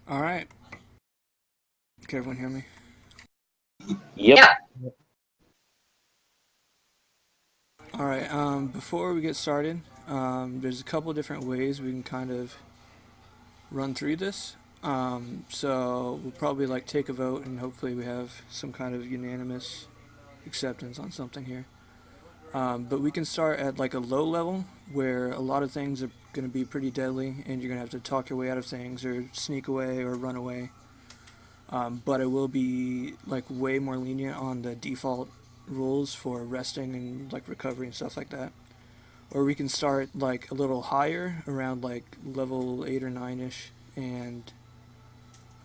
All right. Can everyone hear me? Yep. Yeah. All right. Before we get started, there's a couple different ways we can kind of run through this. So we'll probably take a vote, and hopefully we have some kind of unanimous acceptance on something here. But we can start at a low level where a lot of things are going to be pretty deadly, and you're going to have to talk your way out of things, or sneak away, or run away. But it will be way more lenient on the default rules for resting and recovery and stuff like that. Or we can start a little higher, around level 8 or 9 ish, and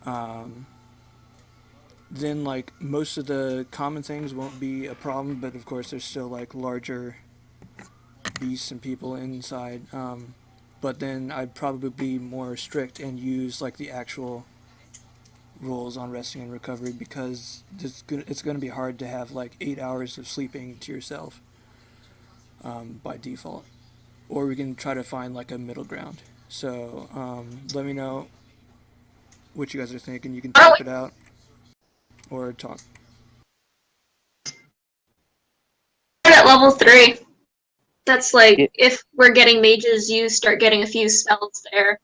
um, then most of the common things won't be a problem, but of course there's still larger beasts and people inside. But then I'd probably be more strict and use the actual rules on resting and recovery, because it's going to be hard to have 8 hours of sleeping to yourself by default. Or we can try to find a middle ground. So let me know what you guys are thinking. You can type it out or talk. At level 3. That's Yeah. if we're getting mages, you start getting a few spells there,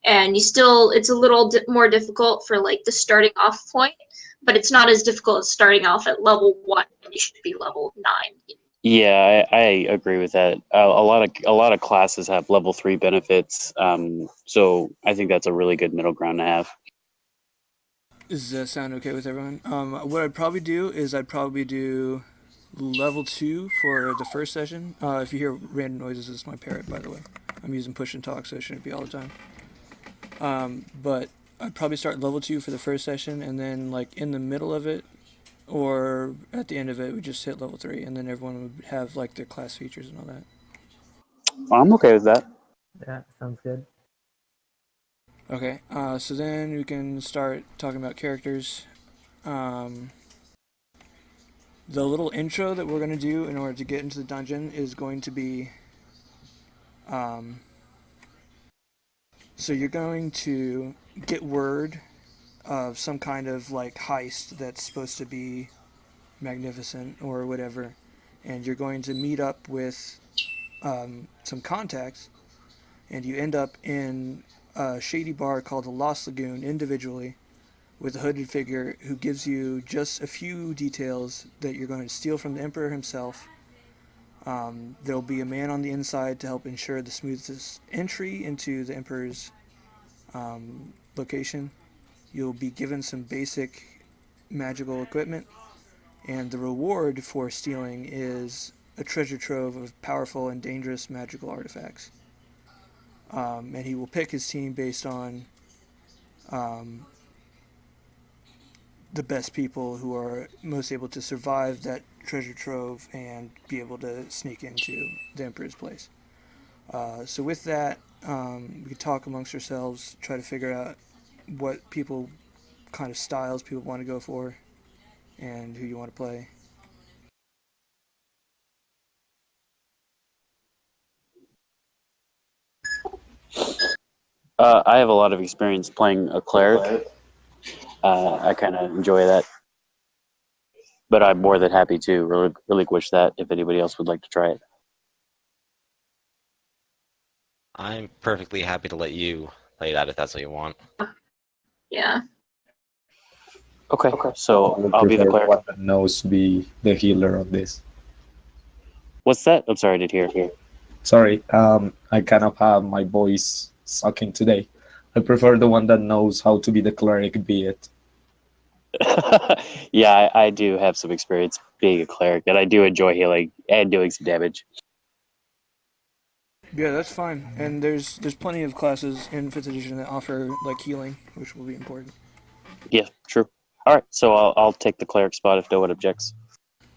and it's a little more difficult for the starting off point, but it's not as difficult as starting off at level 1. You should be level 9. Yeah, I agree with that. A lot of classes have level 3 benefits, so I think that's a really good middle ground to have. Does that sound okay with everyone? What I'd probably do is I'd probably do level 2 for the first session. If you hear random noises, it's my parrot, by the way. I'm using push and talk, so it shouldn't be all the time. But I'd probably start level 2 for the first session, and then in the middle of it, or at the end of it, we just hit level 3, and then everyone would have their class features and all that. I'm okay with that. Yeah, sounds good. Okay, so then we can start talking about characters. The little intro that we're going to do in order to get into the dungeon is going to be... so you're going to get word of some kind of heist that's supposed to be magnificent or whatever, and you're going to meet up with some contacts, and you end up in a shady bar called the Lost Lagoon individually, with a hooded figure who gives you just a few details that you're going to steal from the Emperor himself. There'll be a man on the inside to help ensure the smoothest entry into the Emperor's location. You'll be given some basic magical equipment, and the reward for stealing is a treasure trove of powerful and dangerous magical artifacts. And he will pick his team based on the best people who are most able to survive that treasure trove and be able to sneak into the Emperor's place. So with that, we can talk amongst ourselves, try to figure out what kind of styles people want to go for, and who you want to play. I have a lot of experience playing a cleric. I kind of enjoy that, but I'm more than happy to relinquish that if anybody else would like to try it. I'm perfectly happy to let you play that if that's what you want. Yeah. Okay, so I'll be the cleric. One that knows be the healer of this. What's that? I'm sorry, I didn't hear. Sorry, I kind of have my voice sucking today. I prefer the one that knows how to be the cleric, be it. Yeah, I do have some experience being a cleric, and I do enjoy healing and doing some damage. Yeah, that's fine. And there's plenty of classes in 5th edition that offer healing, which will be important. Yeah, true. All right, so I'll take the cleric spot if no one objects.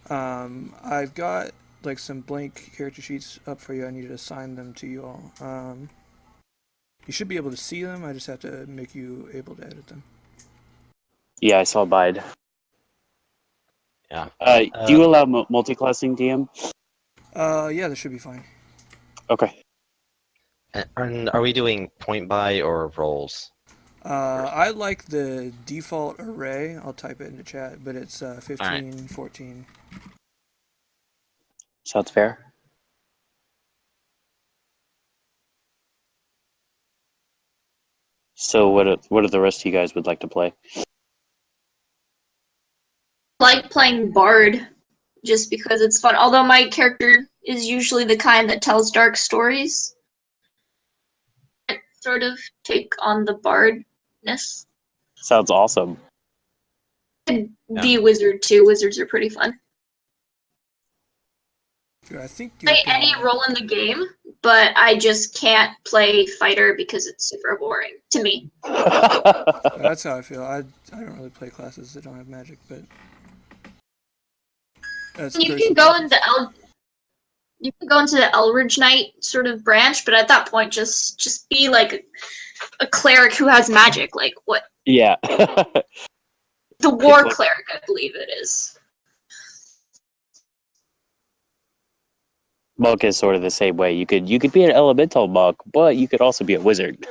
I've got some blank character sheets up for you. I need to assign them to you all. You should be able to see them. I just have to make you able to edit them. Yeah, I saw Bide. Yeah. Do you allow multi-classing, DM? Yeah, that should be fine. Okay. And are we doing point buy or rolls? I like the default array. I'll type it in the chat, but it's 15, 14. Sounds fair. So what are the rest of you guys would like to play? I like playing Bard just because it's fun. Although my character is usually the kind that tells dark stories, I sort of take on the bardness. Sounds awesome. Be a wizard too. Wizards are pretty fun. I think Play any role in the game, but I just can't play fighter because it's super boring to me. That's how I feel. I don't really play classes that don't have magic, but that's You can go into the Elridge Knight sort of branch, but at that point, just be like a cleric who has magic. Like what? Yeah. The war cleric, I believe it is. Monk is sort of the same way. You could be an elemental monk, but you could also be a wizard.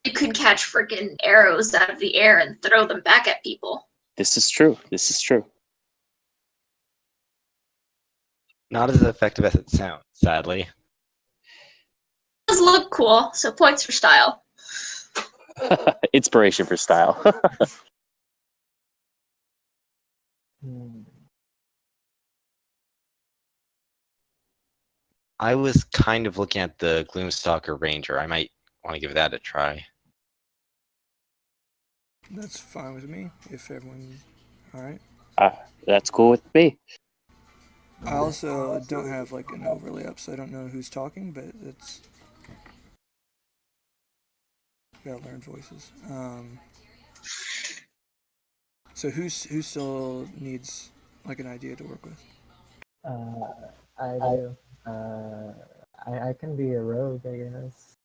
You could catch freaking arrows out of the air and throw them back at people. This is true. This is true. Not as effective as it sounds, sadly. It does look cool, so points for style. Inspiration for style. I was kind of looking at the Gloomstalker Ranger. I might want to give that a try. That's fine with me if everyone's all right. That's cool with me. I also don't have like an overlay up, so I don't know who's talking, but it's gotta learn voices. So who still needs like an idea to work with? I do. I can be a rogue, I guess.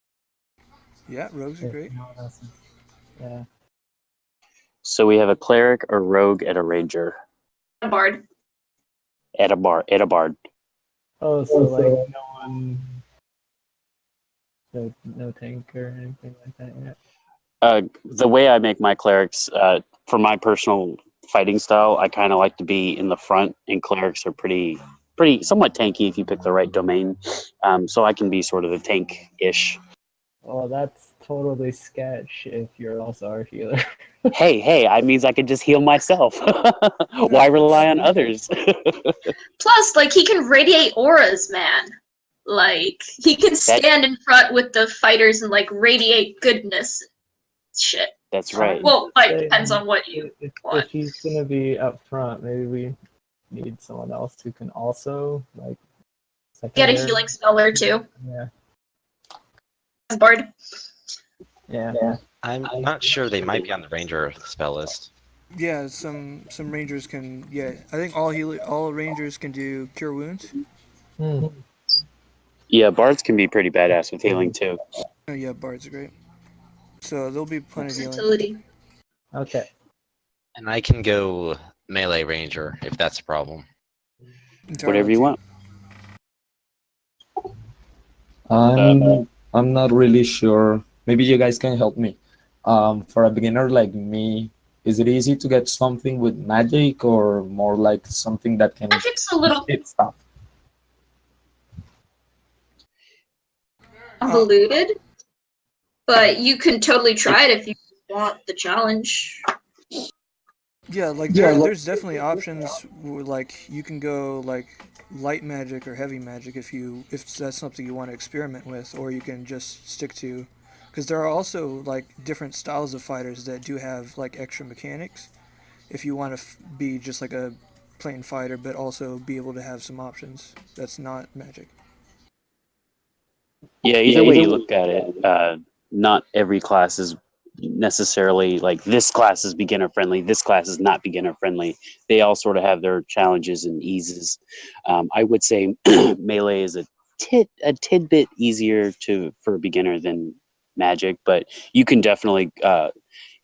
Yeah, rogues are great. No one else is- Yeah. So we have a cleric, a rogue, and a ranger. A bard. And a bard. Oh, so like no one, no tank or anything like that yet. The way I make my clerics, for my personal fighting style, I kind of like to be in the front, and clerics are pretty somewhat tanky if you pick the right domain. So I can be sort of the tank-ish. Well, that's totally sketch if you're also our healer. Hey, I means I can just heal myself. Why rely on others? Plus, like, he can radiate auras, man. Like, he can stand in front with the fighters and, like, radiate goodness. Shit. That's right. Well, like, depends on what you want. If he's gonna be up front, maybe we need someone else who can also, like, Get a secondary. healing spell or two. Yeah. Bard. Yeah. I'm not sure. They might be on the Ranger spell list. Yeah, some rangers can. Yeah, I think all rangers can do cure wounds. Yeah, bards can be pretty badass with healing too. Oh yeah, bards are great. So there'll be plenty of healing. Versatility. Okay. And I can go melee ranger if that's a problem. Entirely Whatever up you to want. I'm not really sure. Maybe you guys can help me. For a beginner like me, is it easy to get something with magic or more like something that can Magic's a little hit stuff? convoluted, but you can totally try it if you want the challenge. Yeah, like there's definitely options. Like you can go like light magic or heavy magic if that's something you want to experiment with, or you can just stick to, because there are also like different styles of fighters that do have like extra mechanics. If you want to be just like a plain fighter, but also be able to have some options that's not magic. Yeah, either way you look at it, not every class is necessarily like this class is beginner friendly, this class is not beginner friendly. They all sort of have their challenges and eases. I would say melee is a tidbit easier for a beginner than magic, but you can definitely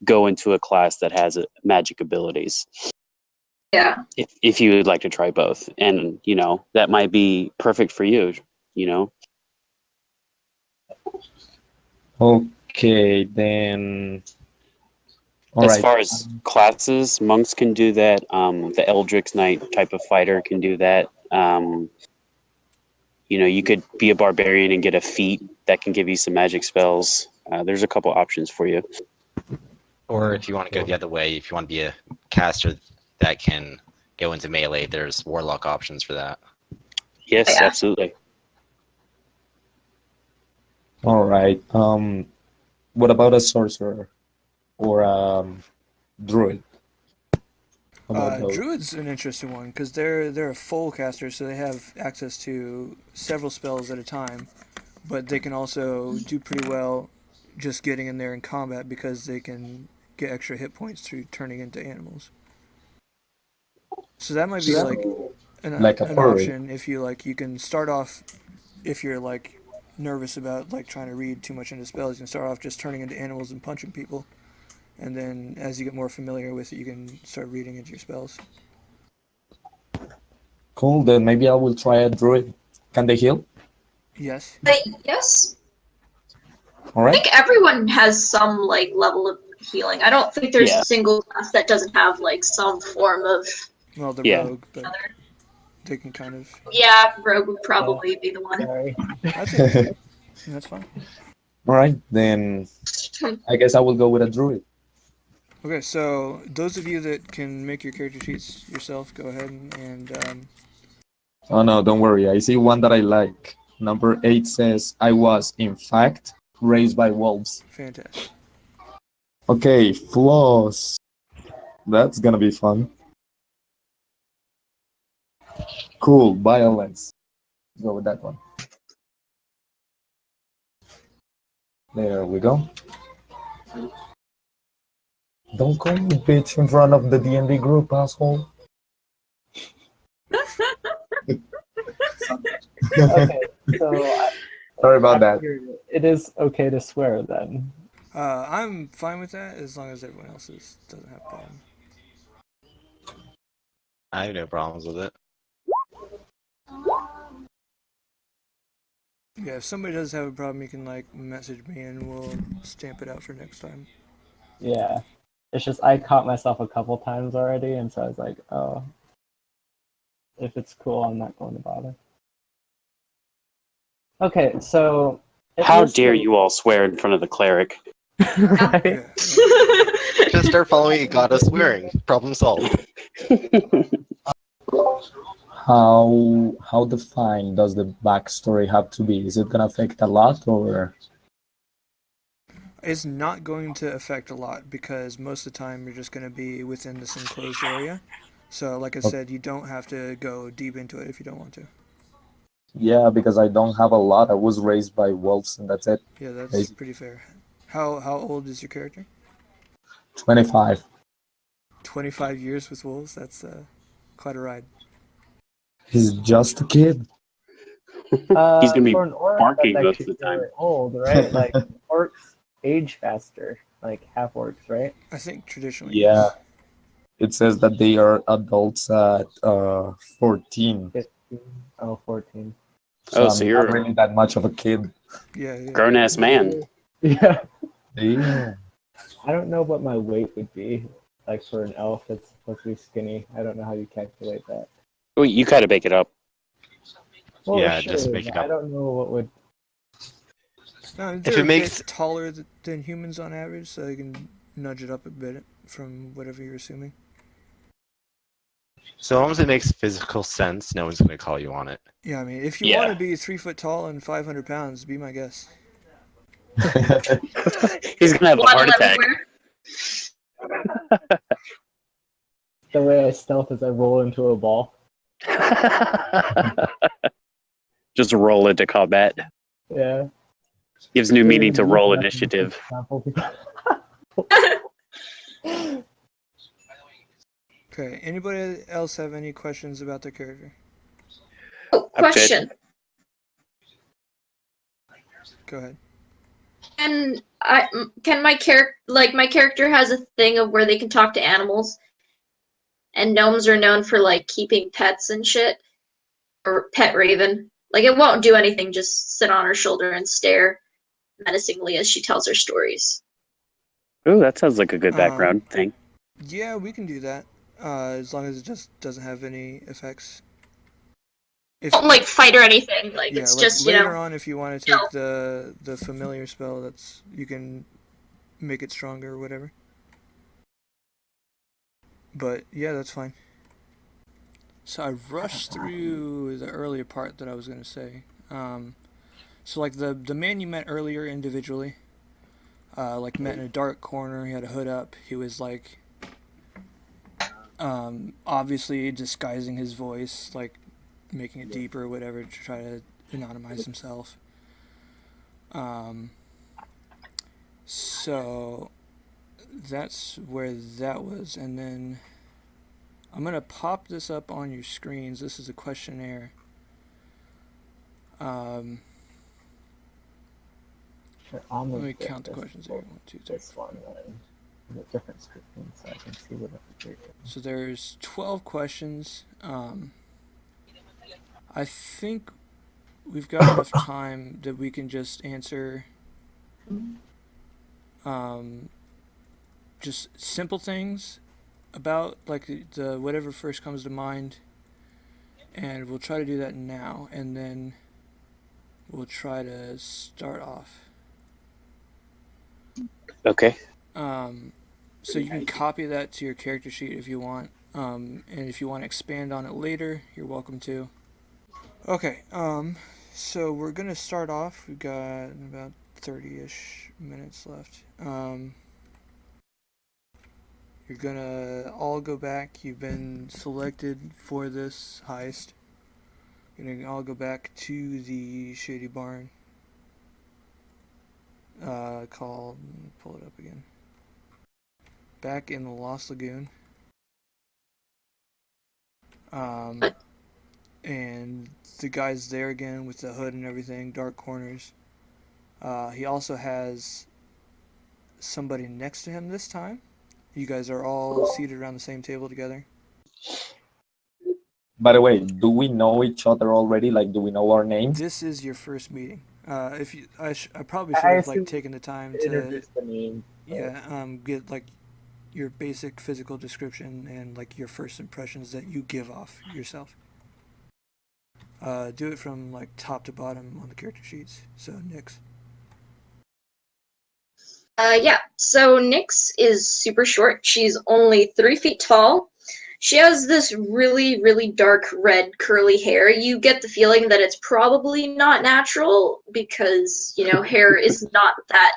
go into a class that has magic abilities. Yeah. If you would like to try both, and that might be perfect for you. Okay, then. All As right. far as classes, monks can do that. The Eldritch Knight type of fighter can do that. You could be a barbarian and get a feat that can give you some magic spells. There's a couple options for you. Or if you want to go the other way, if you want to be a caster that can go into melee, there's warlock options for that. Yes, Yeah. absolutely. All right. What about a sorcerer or druid? How about those? Druid's an interesting one because they're a full caster, so they have access to several spells at a time, but they can also do pretty well just getting in there in combat because they can get extra hit points through turning into animals. So that might be like Like a an furry. option if you like. You can start off if you're like nervous about like trying to read too much into spells. You can start off just turning into animals and punching people, and then as you get more familiar with it, you can start reading into your spells. Cool. Then maybe I will try a druid. Can they heal? Yes. Yes. All I right. think everyone has some like level of healing. I don't think there's Yeah. a single class that doesn't have like some form of. Well, the Yeah. rogue, but they can kind of. Yeah, rogue would probably be the one. Sorry. That's it. That's fine. All right. Then I guess I will go with a druid. Okay, so those of you that can make your character sheets yourself, go ahead and Oh no, don't worry. I see one that I like. Number 8 says, I was, in fact, raised by wolves. fantastic. Okay, flaws. That's gonna be fun. Cool, violence. Let's go with that one. There we go. Don't call me bitch in front of the D&D group, asshole. Okay, so Sorry about that. it is okay to swear then. I'm fine with that as long as everyone else doesn't have a problem. I have no problems with it. Yeah, if somebody does have a problem, you can like message me and we'll stamp it out for next time. Yeah. It's just I caught myself a couple times already, and so I was like, oh, if it's cool, I'm not going to bother. Okay, so How dare you all swear in front of the cleric? Right? Yeah. Just start following a goddess swearing. Problem solved. How defined does the backstory have to be? Is it gonna affect a lot, or? It's not going to affect a lot because most of the time you're just going to be within this enclosed area. So, like I said, you don't have to go deep into it if you don't want to. Yeah, because I don't have a lot. I was raised by wolves, and that's it. Yeah, that's Basically. pretty fair. How old is your character? 25. 25 years with wolves? That's quite a ride. He's just a kid. He's gonna be for an orc, barking that's most actually of the time. really old, right? Like orcs age faster, like half orcs, right? I think traditionally. Yeah. It says that they are adults at 14. 15, 14. Oh, I'm so not you're really that much of a kid. Yeah, yeah. grown ass man. Yeah. Yeah. I don't know what my weight would be like for an elf that's supposed to be skinny. I don't know how you calculate that. Well, you kind of make it up. Well, Yeah, sure, just make it but I up. don't know what would. No, If they're it a makes- bit taller than humans on average, so you can nudge it up a bit from whatever you're assuming. So long as it makes physical sense, no one's going to call you on it. Yeah, I mean, if you Yeah. want to be 3 foot tall and 500 pounds, be my guest. He's gonna have a heart Waddle attack. everywhere. The way I stealth is I roll into a ball. Just roll into combat. Yeah. Gives new meaning to roll initiative. Okay, anybody else have any questions about their character? Oh, I'm good. question. Go ahead. Can my character has a thing of where they can talk to animals, and gnomes are known for like keeping pets and shit, or pet raven. Like it won't do anything, just sit on her shoulder and stare. menacingly as she tells her stories. Ooh, that sounds like a good Um, background thing. Yeah, we can do that. As long as it just doesn't have any effects. If Don't like fight or anything. Like yeah, it's like just later on, if you want to take no. the familiar spell, that's you can make it stronger or whatever. But yeah, that's fine. So I rushed through the earlier part that I was gonna say. So like the man you met earlier individually, like met in a dark corner. He had a hood up. He was like, obviously disguising his voice, like making it deeper or whatever to try to anonymize himself. So that's where that was, and then I'm gonna pop this up on your screens. This is a questionnaire. I'll Let move me count the questions here. 1, 2, 3. this one then. The different screen so I can see what I'm So there's 12 questions. I think we've got enough time that we can just answer just simple things about like the whatever first comes to mind, and we'll try to do that now, and then we'll try to start off. Okay. So you can copy that to your character sheet if you want, and if you want to expand on it later, you're welcome to. Okay, so we're gonna start off. We've got about 30-ish minutes left. You're gonna all go back. You've been selected for this heist. You're gonna all go back to the Shady Barn. Called. Pull it up again. Back in the Lost Lagoon. And the guy's there again with the hood and everything, dark corners. He also has somebody next to him this time. You guys are all seated around the same table together. By the way, do we know each other already? Like, do we know our names? This is your first meeting. If you, I probably should have like taken the time to introduce the name. get like your basic physical description and like your first impressions that you give off yourself. Do it from like top to bottom on the character sheets. So Nyx. Yeah, so Nyx is super short. She's only 3 feet tall. She has this really, really dark red curly hair. You get the feeling that it's probably not natural because, hair is not that,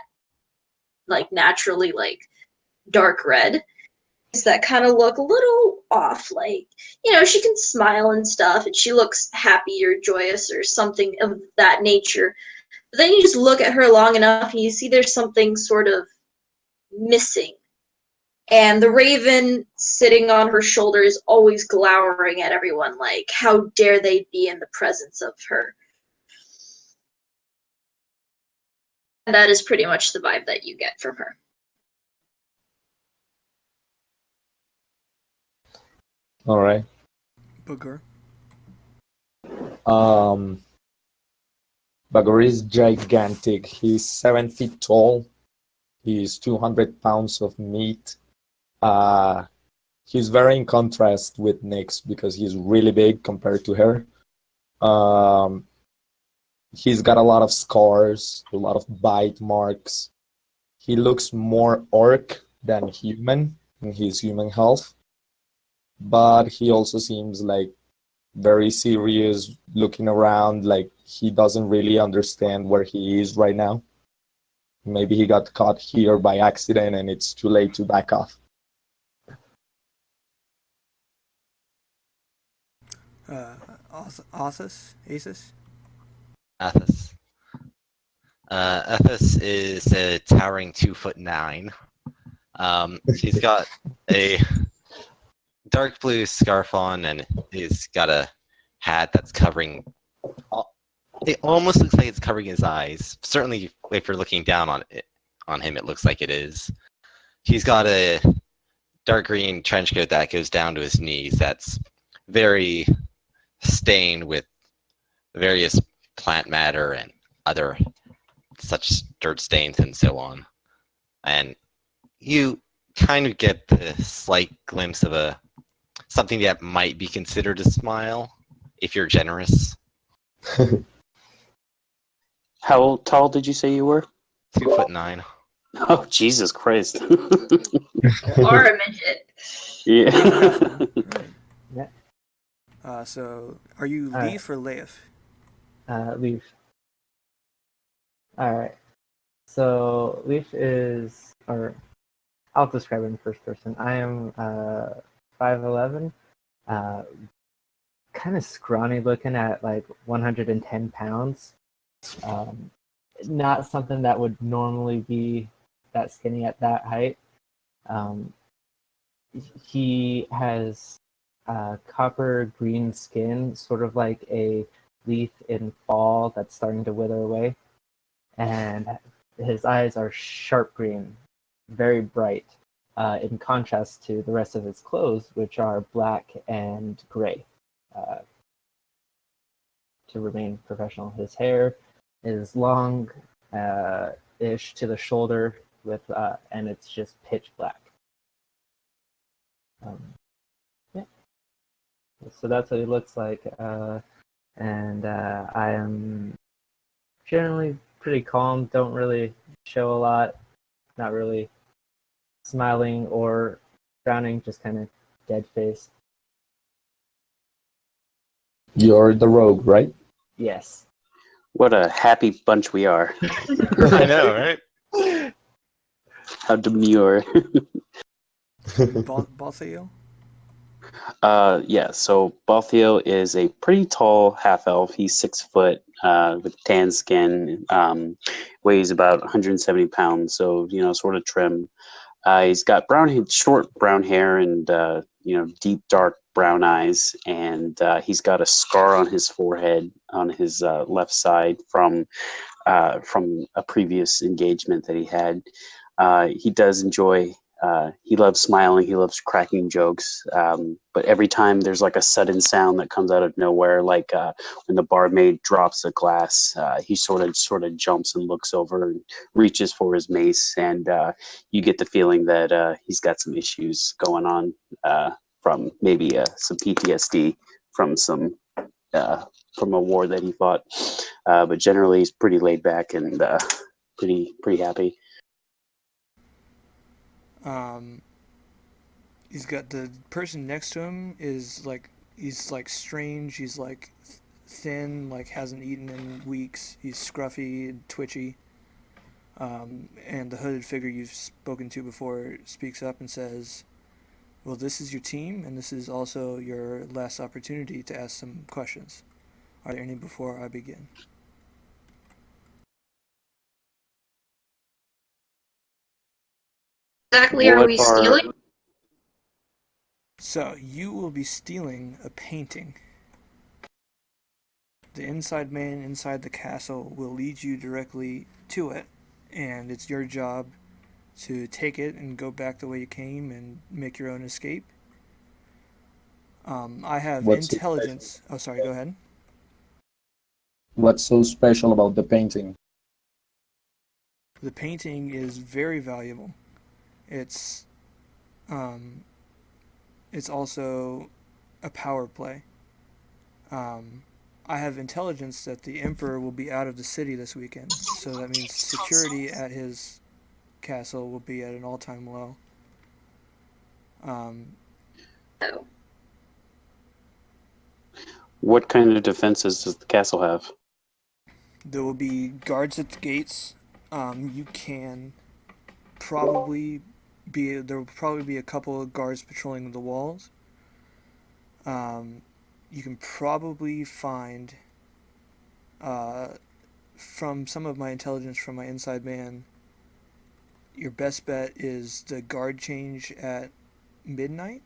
like, naturally, like, dark red. It's that kind of look a little off, like, she can smile and stuff, and she looks happy or joyous or something of that nature. But then you just look at her long enough and you see there's something sort of missing. And the raven sitting on her shoulder is always glowering at everyone like, how dare they be in the presence of her? And that is pretty much the vibe that you get from her. All right. Booger. Bagor is gigantic. He's 7 feet tall. He's 200 pounds of meat. He's very in contrast with Nyx because he's really big compared to her. He's got a lot of scars, a lot of bite marks. He looks more orc than human in his human health. But he also seems like very serious, looking around like he doesn't really understand where he is right now. Maybe he got caught here by accident and it's too late to back off. Athos? Athos. Athos is a towering 2'9". She's got a dark blue scarf on, and he's got a hat that's covering. It almost looks like it's covering his eyes. Certainly, if you're looking down on him, it looks like it is. He's got a dark green trench coat that goes down to his knees. That's very stained with various plant matter and other such dirt stains and so on. And you kind of get the slight glimpse of something that might be considered a smile if you're generous. How tall did you say you were? 2'9". Oh, Jesus Christ. Or a midget. Yeah. Yeah. So, are you All right. Leaf or Leif? Leaf. All right. So Leaf is, or I'll describe it in first person. I am 5'11", kind of scrawny looking at like 110 pounds. Not something that would normally be that skinny at that height. He has copper green skin, sort of like a leaf in fall that's starting to wither away. And his eyes are sharp green, very bright, in contrast to the rest of his clothes, which are black and gray. To remain professional, his hair is long ish to the shoulder, and it's just pitch black. Yeah. So that's what he looks like, and I am generally pretty calm. Don't really show a lot. Not really smiling or frowning. Just kind of dead faced. You're the rogue, right? Yes. What a happy bunch we are. I know, right? How demure. Balthiel? Yeah, so Balthio is a pretty tall half elf. He's 6 foot, with tan skin, weighs about 170 pounds, so, sort of trim. He's got short brown hair and, deep dark brown eyes, and he's got a scar on his forehead on his left side from a previous engagement that he had. He does enjoy. He loves smiling. He loves cracking jokes. But every time there's like a sudden sound that comes out of nowhere, like when the barmaid drops a glass, he sort of jumps and looks over and reaches for his mace, and you get the feeling that he's got some issues going on, from maybe some PTSD from from a war that he fought. But generally, he's pretty laid back and pretty happy. He's got the person next to him is like, he's like strange. He's like thin, like hasn't eaten in weeks. He's scruffy and twitchy. And the hooded figure you've spoken to before speaks up and says, "Well, this is your team, and this is also your last opportunity to ask some questions. Are there any before I begin?" Exactly are we stealing? So, you will be stealing a painting. The inside man inside the castle will lead you directly to it, and it's your job to take it and go back the way you came and make your own escape. I have What's so intelligence. Oh, sorry, go ahead. What's so special about the painting? The painting is very valuable. It's also a power play. I have intelligence that the Emperor will be out of the city this weekend, so that means security at his castle will be at an all-time low. Oh. What kind of defenses does the castle have? There will be guards at the gates. You can probably there will probably be a couple of guards patrolling the walls. You can probably find, from some of my intelligence from my inside man, your best bet is the guard change at midnight,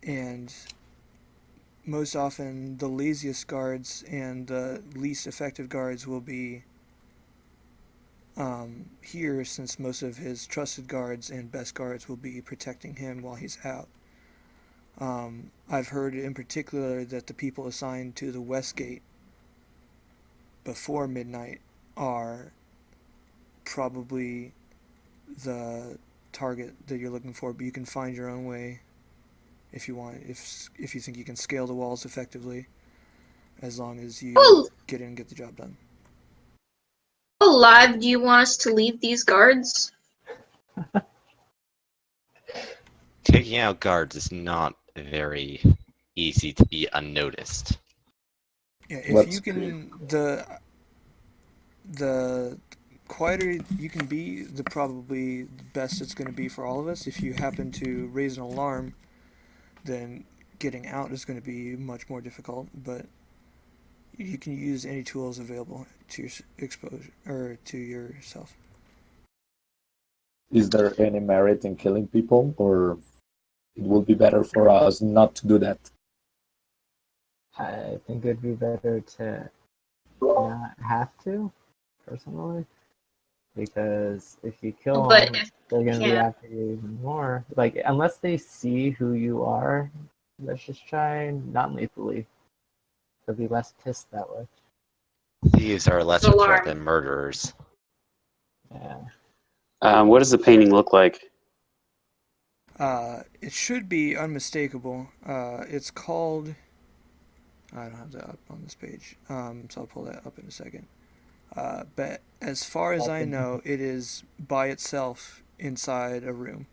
and most often the laziest guards and the least effective guards will be here, since most of his trusted guards and best guards will be protecting him while he's out. I've heard in particular that the people assigned to the west gate before midnight are probably the target that you're looking for, but you can find your own way if you want. If you think you can scale the walls effectively, as long as you Oh, get in and get the job done. how alive do you want us to leave these guards? Taking out guards is not very easy to be unnoticed. Yeah, if Let's you can, the quieter you can be, the probably the best it's going to be for all of us. If you happen to raise an alarm, then getting out is going to be much more difficult. But you can use any tools available to your exposure or to yourself. Is there any merit in killing people, or it would be better for us not to do that? I think it'd be better to not have to, personally, because if you kill But them, if they're you gonna can't, react to you even more. Like, unless they see who you are, let's just try non-lethally. They'll be less pissed that way. Thieves are a lesser threat alarm. than murderers. Yeah. What does the painting look like? It should be unmistakable. It's called. I don't have that up on this page, so I'll pull that up in a second. But as far as I know, it is by itself inside a room.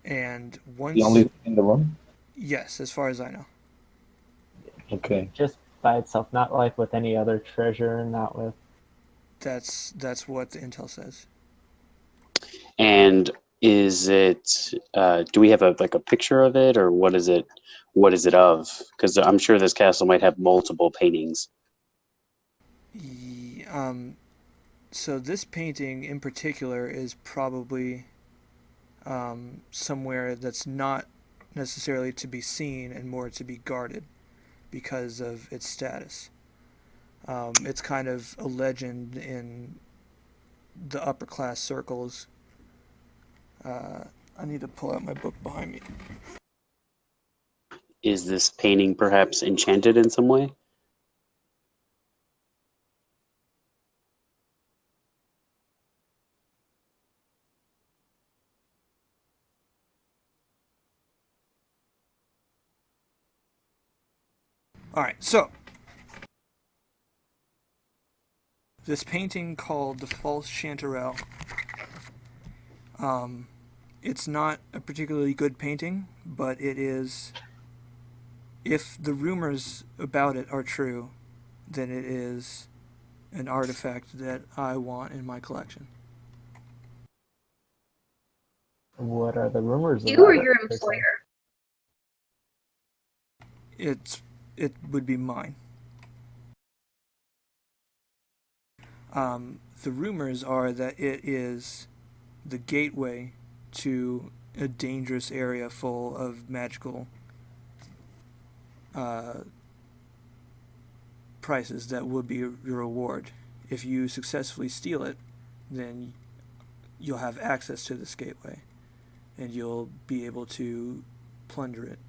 And once, The only thing in the room? yes, as far as I know, Okay. Just by itself, not like with any other treasure, not with. that's what the intel says. And is it? Do we have a picture of it, or what is it? What is it of? Because I'm sure this castle might have multiple paintings. So this painting in particular is probably somewhere that's not necessarily to be seen and more to be guarded because of its status. It's kind of a legend in the upper class circles. I need to pull out my book behind me. Is this painting perhaps enchanted in some way? All right, so this painting called the Pulse Chanterelle. It's not a particularly good painting, but it is. If the rumors about it are true, then it is an artifact that I want in my collection. What are the rumors You about or it, your per se? employer? It would be mine. The rumors are that it is the gateway to a dangerous area full of magical prizes that would be your reward. If you successfully steal it, then you'll have access to this gateway, and you'll be able to plunder it.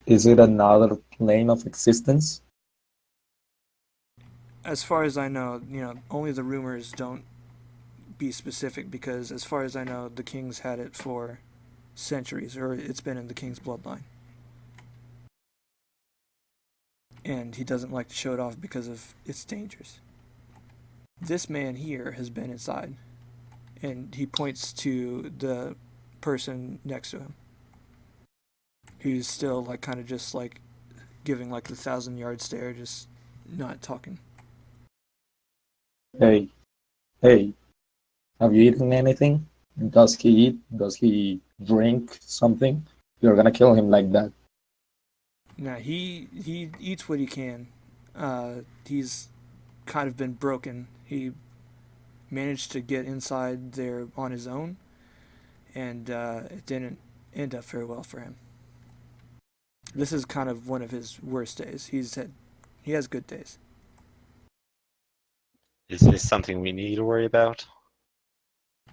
Is it another plane of existence? As far as I know, only the rumors don't be specific because, as far as I know, the king's had it for centuries, or it's been in the king's bloodline. And he doesn't like to show it off because of its dangers. This man here has been inside, and he points to the person next to him, who's still kind of just giving the 1,000-yard stare, just not talking. Hey, hey, have you eaten anything? Does he eat? Does he drink something? You're gonna kill him like that. Now he eats what he can. He's kind of been broken. He managed to get inside there on his own, and it didn't end up very well for him. This is kind of one of his worst days. He has good days. Is this something we need to worry about?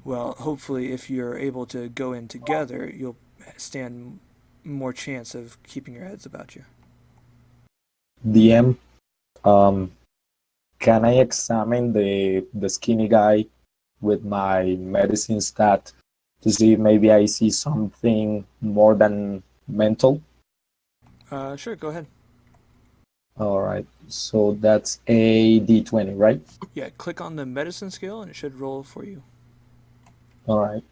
Well, hopefully, if you're able to go in together, you'll stand more chance of keeping your heads about you. DM, can I examine the skinny guy with my medicine stat to see if maybe I see something more than mental? Sure, go ahead. All right, so that's a D20, right? Yeah, click on the medicine skill and it should roll for you. All right.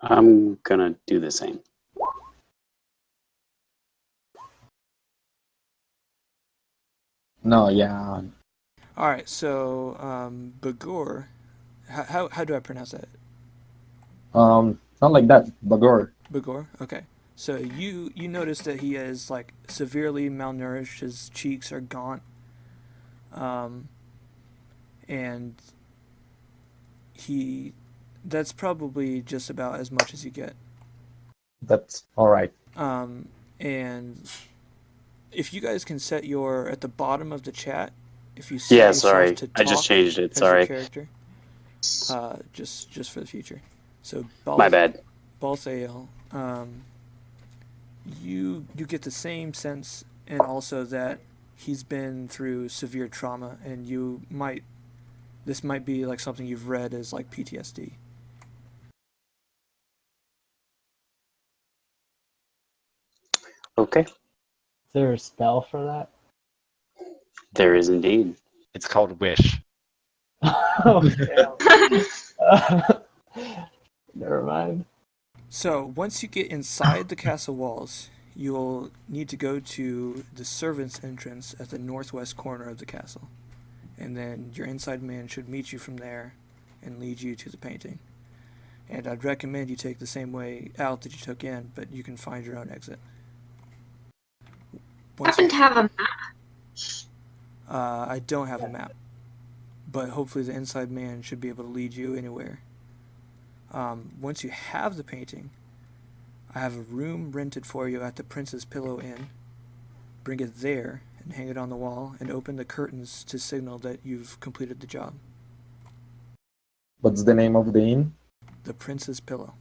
I'm gonna do the same. No, yeah. All right, so Bagor, how do I pronounce that? Not like that, Bagor. Bagor. Okay. So you notice that he is like severely malnourished. His cheeks are gaunt, and that's probably just about as much as you get. That's all right. And if you guys can set your at the bottom of the chat, if you set Yeah, yourself sorry. to I just talk changed it. as your Sorry. character, just for the future. So My bad. Balthael, you get the same sense, and also that he's been through severe trauma, and this might be like something you've read as like PTSD. Okay. Is there a spell for that? There is indeed. It's called Wish. Oh, damn. Never mind. So once you get inside the castle walls, you'll need to go to the servants' entrance at the northwest corner of the castle, and then your inside man should meet you from there and lead you to the painting. And I'd recommend you take the same way out that you took in, but you can find your own exit. I happen to have a map. I don't have a map, but hopefully the inside man should be able to lead you anywhere. Once you have the painting, I have a room rented for you at the Prince's Pillow Inn. Bring it there and hang it on the wall and open the curtains to signal that you've completed the job. What's the name of the inn? The Prince's Pillow.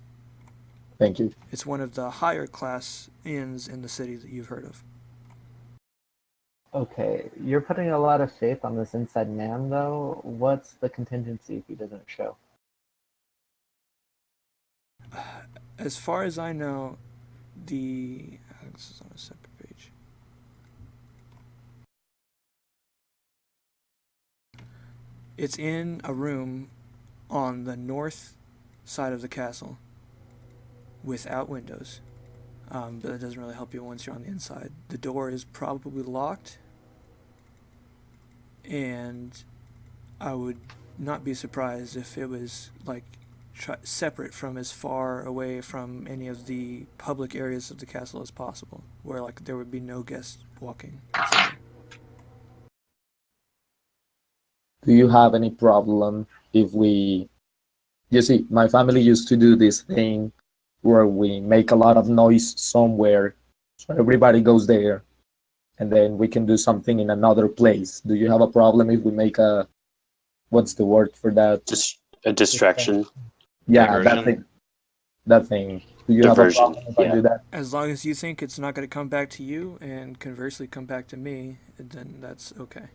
Thank you. It's one of the higher class inns in the city that you've heard of. Okay, you're putting a lot of faith on this inside man, though. What's the contingency if he doesn't show? As far as I know, this is on a separate page. It's in a room on the north side of the castle without windows. But that doesn't really help you once you're on the inside. The door is probably locked, and I would not be surprised if it was like separate from as far away from any of the public areas of the castle as possible, where like there would be no guests walking. Do you have any problem if we... You see, my family used to do this thing where we make a lot of noise somewhere, so everybody goes there, and then we can do something in another place. Do you have a problem if we make a... What's the word for that? Just a distraction. Yeah, Diversion? that thing. Do you Diversion, have a problem if I do that? As long as you think it's not going to come back to you, and conversely come back to me, then that's okay.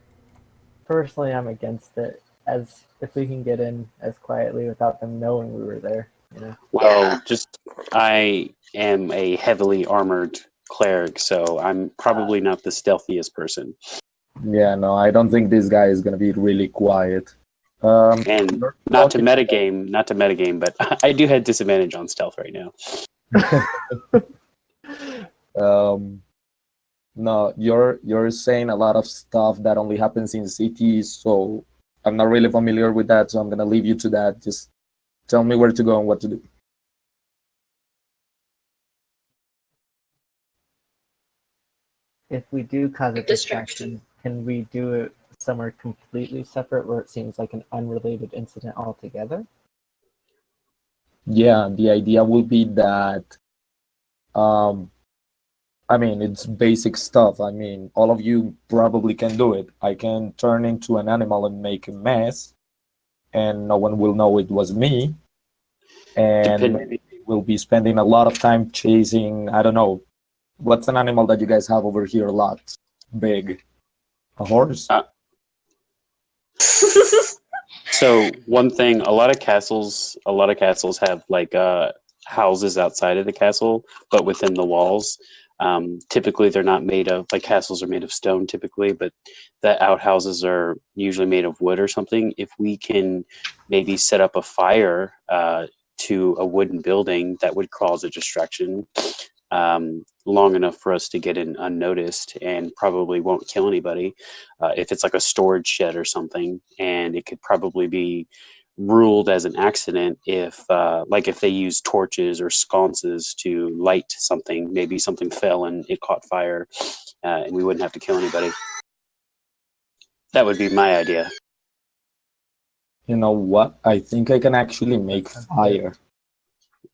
Personally, I'm against it. As if we can get in as quietly without them knowing we were there, you know. Well, I am a heavily armored cleric, so I'm probably not the stealthiest person. Yeah, no, I don't think this guy is gonna be really quiet. And not to metagame, but I do have disadvantage on stealth right now. No, you're saying a lot of stuff that only happens in cities, so I'm not really familiar with that, so I'm gonna leave you to that. Just tell me where to go and what to do. If we do cause a Distraction. distraction, can we do it somewhere completely separate where it seems like an unrelated incident altogether? Yeah, the idea will be that, I mean, it's basic stuff. I mean, all of you probably can do it. I can turn into an animal and make a mess, and no one will know it was me. And maybe we'll be spending a lot of time chasing, I don't know, what's an animal that you guys have over here a lot? Big. A horse? So one thing, a lot of castles have like houses outside of the castle, but within the walls. Typically, they're not made of like castles are made of stone typically, but the outhouses are usually made of wood or something. If we can maybe set up a fire to a wooden building, that would cause a distraction long enough for us to get in unnoticed and probably won't kill anybody. If it's like a storage shed or something, and it could probably be ruled as an accident if like if they use torches or sconces to light something, maybe something fell and it caught fire, and we wouldn't have to kill anybody. That would be my idea. You know what? I think I can actually make fire.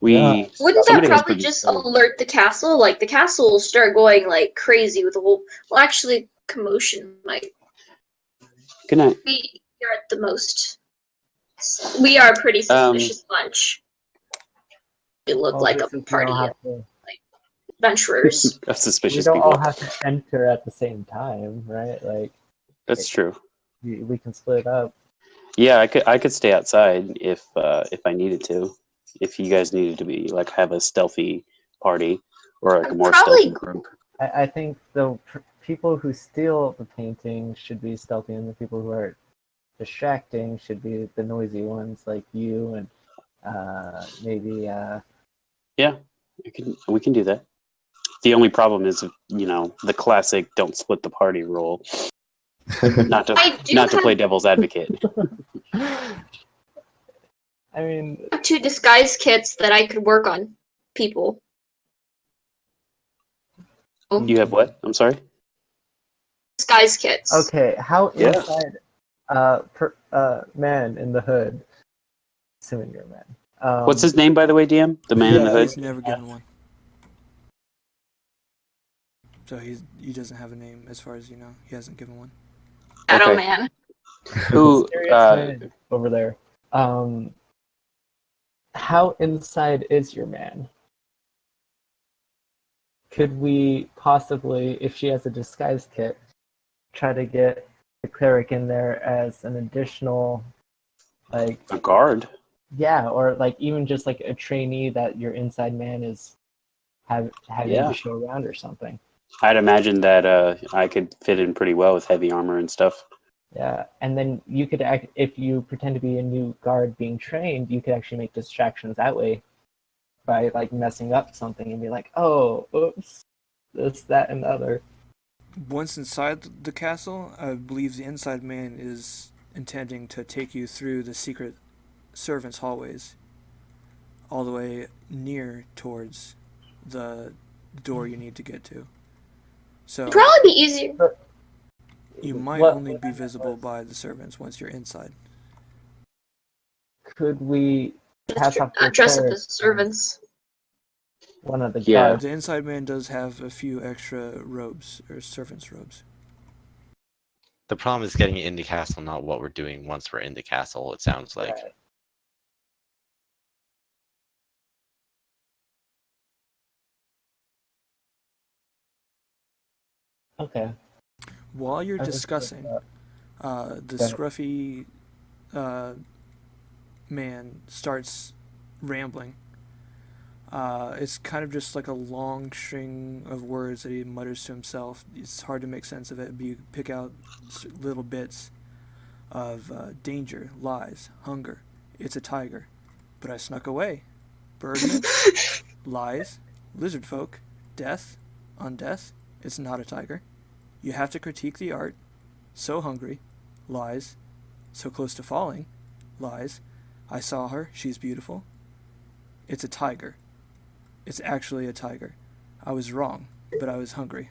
We Wouldn't that somebody has probably pretty just cool. alert the castle? Like the castle will start going like crazy with the whole. Well, actually, commotion might Good night. be here at the most. We are a pretty suspicious bunch. We look like a Obviously, we party don't of have to. adventurers. Of We suspicious don't all people. have to enter at the same time, right? Like That's true. we can split up. Yeah, I could stay outside if I needed to. If you guys needed to be like have a stealthy party or like a more Probably- stealthy group. I think the people who steal the painting should be stealthy, and the people who are distracting should be the noisy ones like you and maybe Yeah, we can do that. The only problem is, the classic "don't split the party" rule. Not I do to play have devil's advocate. I mean, 2 disguise kits that I could work on people. You have what? I'm sorry. Disguise kits. okay, how Yeah. inside man in the hood, assuming you're a man. What's his name, by the way, DM? The man in the hood. He's never given one. So he doesn't have a name as far as you know. He hasn't given one. Shadow Okay. Man. Who? Mysterious man over there. How inside is your man? Could we possibly, if she has a disguise kit, try to get the cleric in there as an additional, like, A guard. yeah, or like even just like a trainee that your inside man is having Yeah. to show around or something. I'd imagine that I could fit in pretty well with heavy armor and stuff. Yeah, and then you could act if you pretend to be a new guard being trained, you could actually make distractions that way by like messing up something and be like, oh, oops, this, that, and the other. Once inside the castle, I believe the inside man is intending to take you through the secret servants' hallways, all the way near towards the door you need to get to. So It'd probably be easier. you might What- only be visible by the servants once you're inside. Could we pass off the Dress up cleric as servants. one of the Yeah. guards? The inside man does have a few extra robes, or servants' robes. The problem is getting in the castle, not what we're doing once we're in the castle, it sounds like. Right. Okay. While you're I was discussing, thinking the Go ahead. scruffy man starts rambling. It's kind of just like a long string of words that he mutters to himself. It's hard to make sense of it, but you pick out little bits of danger, lies, hunger. It's a tiger, but I snuck away. Birdman, lies, lizard folk, death, undeath. It's not a tiger. You have to critique the art. So hungry, lies. So close to falling, lies. I saw her, she's beautiful. It's a tiger. It's actually a tiger. I was wrong, but I was hungry.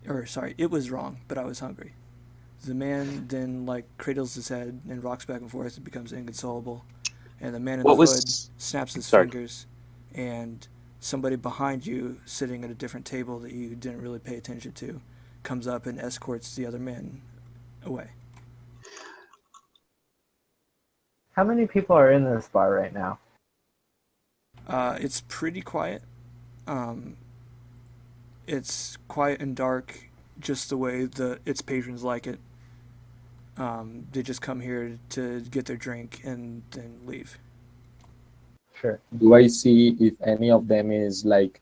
It was wrong, but I was hungry. The man then cradles his head and rocks back and forth and becomes inconsolable. And the man in What the was- hood snaps his Sorry. fingers, and somebody behind you, sitting at a different table that you didn't really pay attention to, comes up and escorts the other men away. How many people are in this bar right now? It's pretty quiet. It's quiet and dark, just the way its patrons like it. They just come here to get their drink and then leave. Sure. Do I see if any of them is like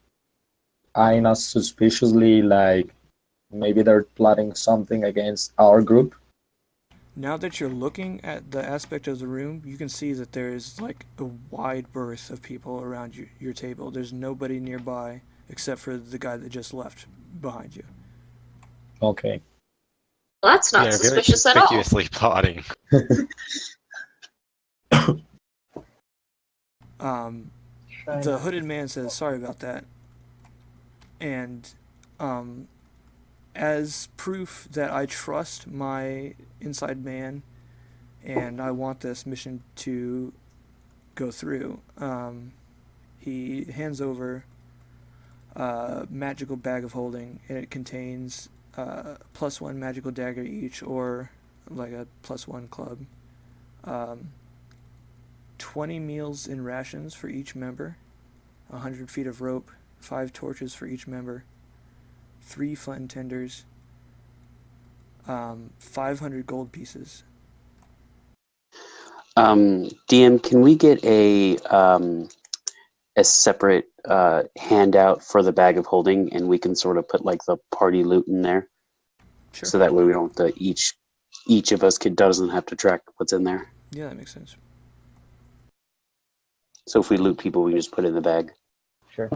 eyeing us suspiciously, like maybe they're plotting something against our group? Now that you're looking at the aspect of the room, you can see that there's like a wide berth of people around your table. There's nobody nearby except for the guy that just left behind you. Okay. Well, that's not They're very suspicious at all. conspicuously plotting. The hooded man says, "Sorry about that," and as proof that I trust my inside man and I want this mission to go through, he hands over a magical bag of holding, and it contains +1 magical dagger each, or like a +1 club, 20 meals in rations for each member, 100 feet of rope, 5 torches for each member, 3 flint and tinders, 500 gold pieces. DM, can we get a separate handout for the bag of holding, and we can sort of put like the party loot in there, Sure. so that way we don't each of us doesn't have to track what's in there. Yeah, that makes sense. So if we loot people, we can just put it in the bag. Sure.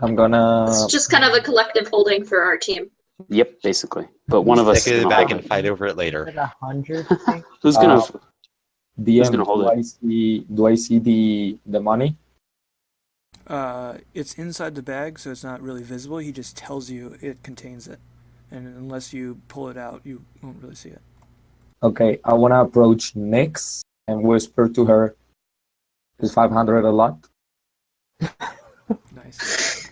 I'm gonna. It's just kind of a collective holding for our team. Yep, basically. But one of us Take is it gonna back hold and it. fight over it later. 100 thing? Who's gonna? DM, gonna hold do I see the money? It's inside the bag, so it's not really visible. He just tells you it contains it, and unless you pull it out, you won't really see it. Okay, I wanna approach Nyx and whisper to her, "Is 500 a lot?" Nice.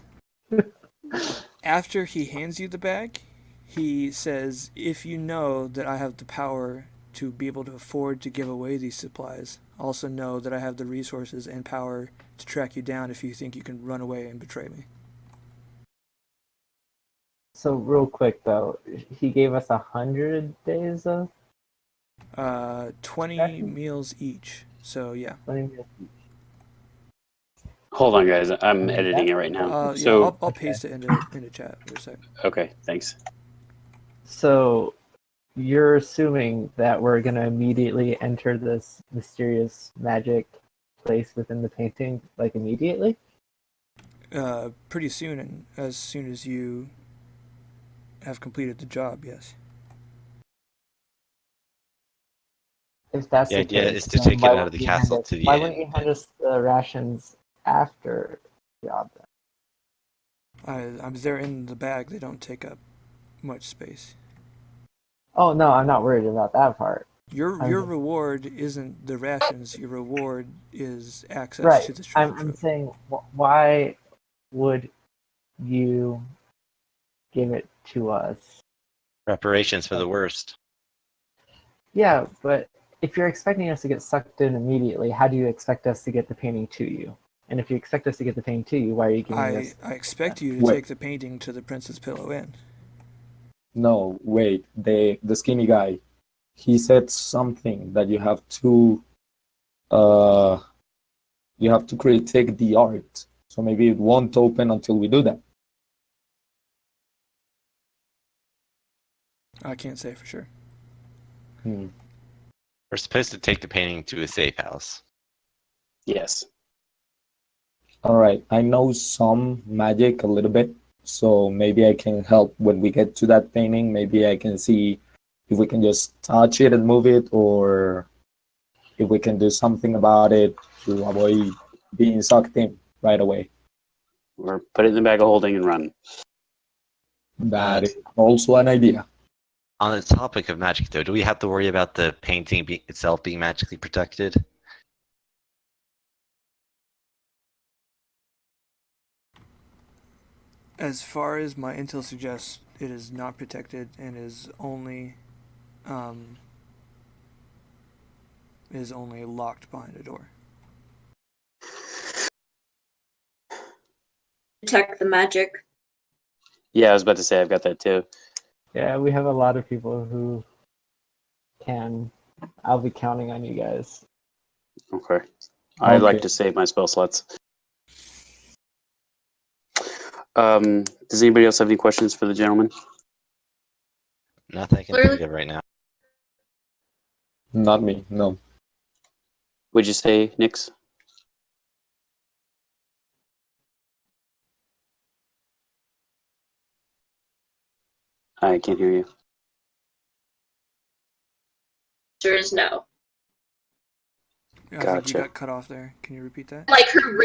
After he hands you the bag, he says, "If you know that I have the power to be able to afford to give away these supplies, also know that I have the resources and power to track you down if you think you can run away and betray me." So real quick though, he gave us 100 days of 20 meals each. So yeah. Hold on, guys. I'm editing it right now. Yeah, So I'll paste it into chat for a sec. okay, thanks. So you're assuming that we're gonna immediately enter this mysterious magic place within the painting, like immediately? Pretty soon, and as soon as you have completed the job, yes. If that's The the idea case, is to then take it why out of wouldn't the you hand castle us- to the Why inn. wouldn't you hand us the rations after the job then? They're in the bag. They don't take up much space. Oh no, I'm not worried about that part. Your I'm- reward isn't the rations. Your reward is access Right. to the treasure I'm trove. saying, why would you give it to us? Reparations for the worst. Yeah, but if you're expecting us to get sucked in immediately, how do you expect us to get the painting to you? And if you expect us to get the painting to you, why are you giving us? I expect you to Wait. take the painting to the Princess Pillow Inn. No, wait. The skinny guy, he said something that you have to critique the art. So maybe it won't open until we do that. I can't say for sure. We're supposed to take the painting to a safe house. Yes. All right. I know some magic a little bit, so maybe I can help when we get to that painting. Maybe I can see if we can just touch it and move it, or if we can do something about it to avoid being sucked in right away. Or put it in the bag of holding and run. That is also an idea. On the topic of magic, though, do we have to worry about the painting itself being magically protected? As far as my intel suggests, it is not protected and is only locked behind a door. Detect the magic. Yeah, I was about to say I've got that too. Yeah, we have a lot of people who can. I'll be counting on you guys. Okay. I like Okay. to save my spell slots. Does anybody else have any questions for the gentleman? Nothing I can think of right now. Not me, no. Would you say, Nix? I can't hear you. Answer is no. I think you Gotcha. got cut off there. Can you repeat that? Like her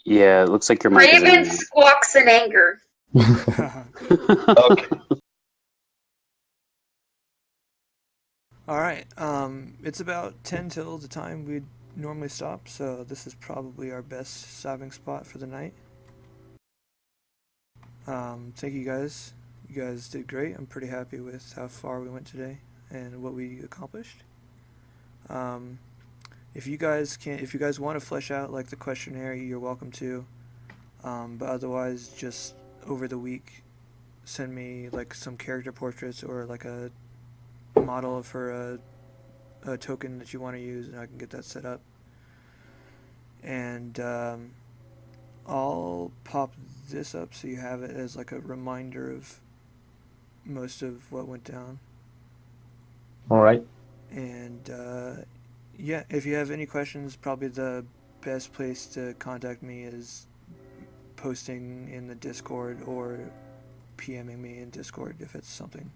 Yeah, it looks like your mic is in Raven and squawks in anger. out. Okay. All right. It's about 10 till the time we'd normally stop, so this is probably our best stopping spot for the night. Thank you guys. You guys did great. I'm pretty happy with how far we went today and what we accomplished. If you guys want to flesh out like the questionnaire, you're welcome to. But otherwise, just over the week, send me like some character portraits or like a model for a token that you want to use, and I can get that set up. And I'll pop this up so you have it as like a reminder of most of what went down. All right. And yeah, if you have any questions, probably the best place to contact me is posting in the Discord or PMing me in Discord if it's something